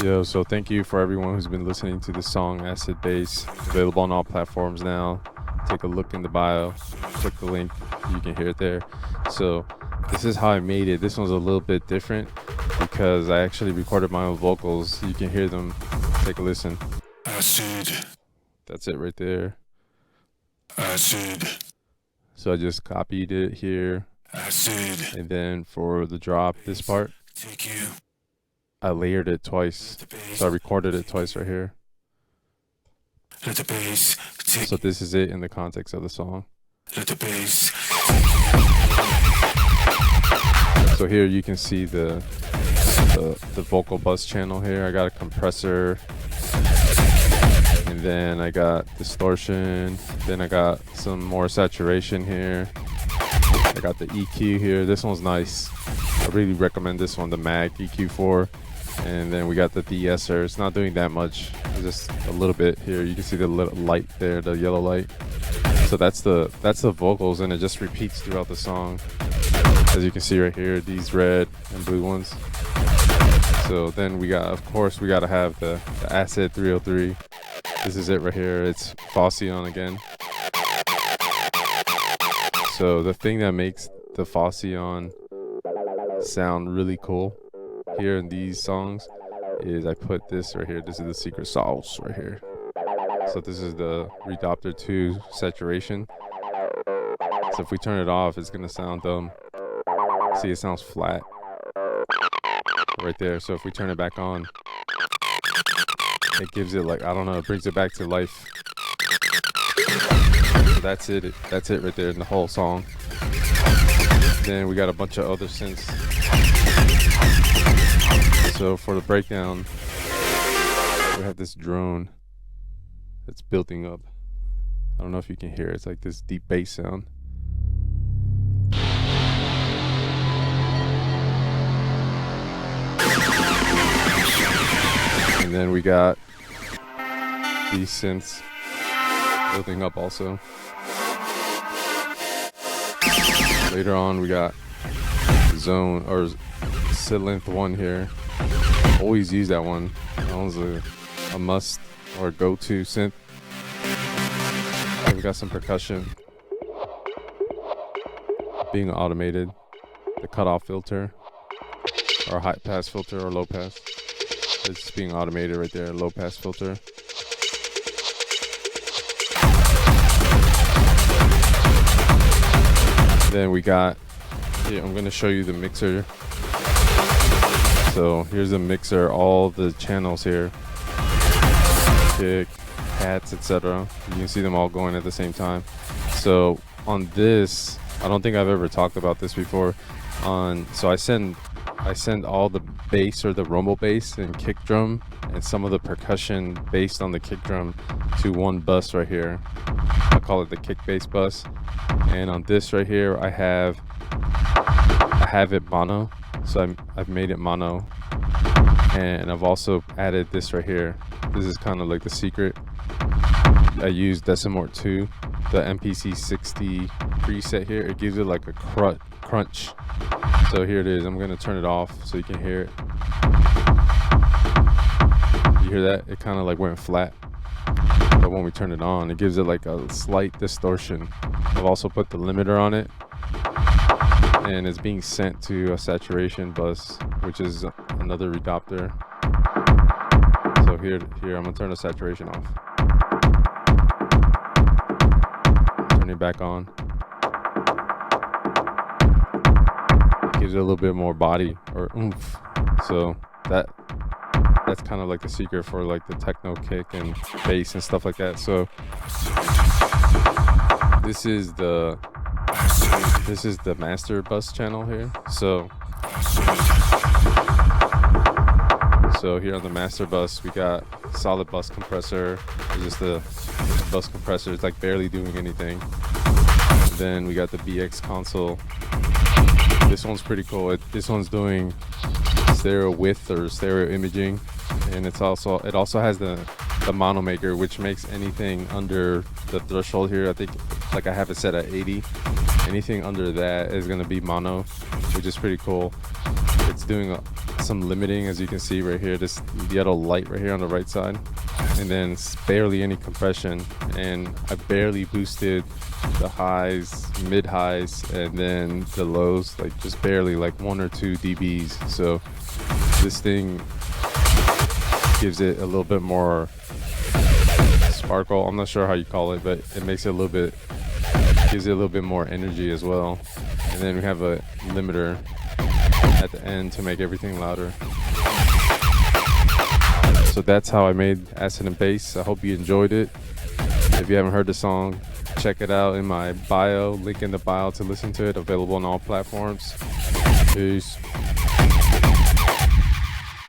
Yo, so thank you for everyone who's been listening to this song, Acid Bass. Available on all platforms now. Take a look in the bio, click the link, you can hear it there. So this is how I made it. This one's a little bit different because I actually recorded my own vocals. You can hear them. Take a listen. Acid. That's it right there. Acid. So I just copied it here. Acid. And then for the drop, this part, Take you. I layered it twice. So I recorded it twice right here. Let the bass take. So this is it in the context of the song. Let the bass. So here you can see the vocal bus channel here. I got a compressor, and then I got distortion, then I got some more saturation here. I got the EQ here. This one's nice. I really recommend this one, the Mag EQ4. And then we got the de-esser. It's not doing that much, it's just a little bit here. You can see the little light there, the yellow light. So that's the vocals, and it just repeats throughout the song. As you can see right here, these red and blue ones. So then we got, of course, we got to have the Acid 303. This is it right here. It's Phausion again. So the thing that makes the Phausion sound really cool here in these songs is I put this right here. This is the secret sauce right here. So this is the Redopter 2 saturation. So if we turn it off, it's gonna sound dumb. See, it sounds flat right there. So if we turn it back on, it gives it, like, I don't know, it brings it back to life. So that's it. That's it right there in the whole song. Then we got a bunch of other synths. So for the breakdown, we have this drone that's building up. I don't know if you can hear it. It's like this deep bass sound. And then we got these synths building up also. Later on, we got Zone or Synth 1 here. Always use that one. That one's a must or go-to synth. And we got some percussion being automated. The cutoff filter, or high pass filter, or low pass. It's being automated right there. Low pass filter. Then we got, here, I'm gonna show you the mixer. So here's a mixer, all the channels here, kick, hats, etc. You can see them all going at the same time. So on this, I don't think I've ever talked about this before. So I send all the bass or the rumble bass and kick drum and some of the percussion based on the kick drum to one bus right here. I call it the kick bass bus. And on this right here, I have it mono. So I've made it mono, and I've also added this right here. This is kind of like the secret. I use Decimort 2, the MPC 60 preset here. It gives it like a crunch. So here it is. I'm gonna turn it off so you can hear it. You hear that? It kind of like went flat. But when we turn it on, it gives it like a slight distortion. I've also put the limiter on it, and it's being sent to a saturation bus, which is another Redopter. So here I'm gonna turn the saturation off. Turn it back on. It gives it a little bit more body or oomph. So that's kind of like the secret for like the techno kick and bass and stuff like that. So this is the master bus channel here. So here on the master bus, we got solid bus compressor. It's just the bus compressor. It's like barely doing anything. And then we got the BX console. This one's pretty cool. This one's doing stereo width or stereo imaging, and it also has the mono maker, which makes anything under the threshold here. I think like I have it set at 80. Anything under that is going to be mono, which is pretty cool. It's doing some limiting, as you can see right here, this yellow light right here on the right side, and then it's barely any compression, and I barely boosted the highs, mid highs, and then the lows, like just barely, like 1 or 2 dBs. So this thing gives it a little bit more sparkle. I'm not sure how you call it, but it makes it a little bit, gives it a little bit more energy as well. And then we have a limiter at the end to make everything louder. So that's how I made Acid and Bass. I hope you enjoyed it. If you haven't heard the song, check it out in my bio, link in the bio to listen to it, available on all platforms. Peace.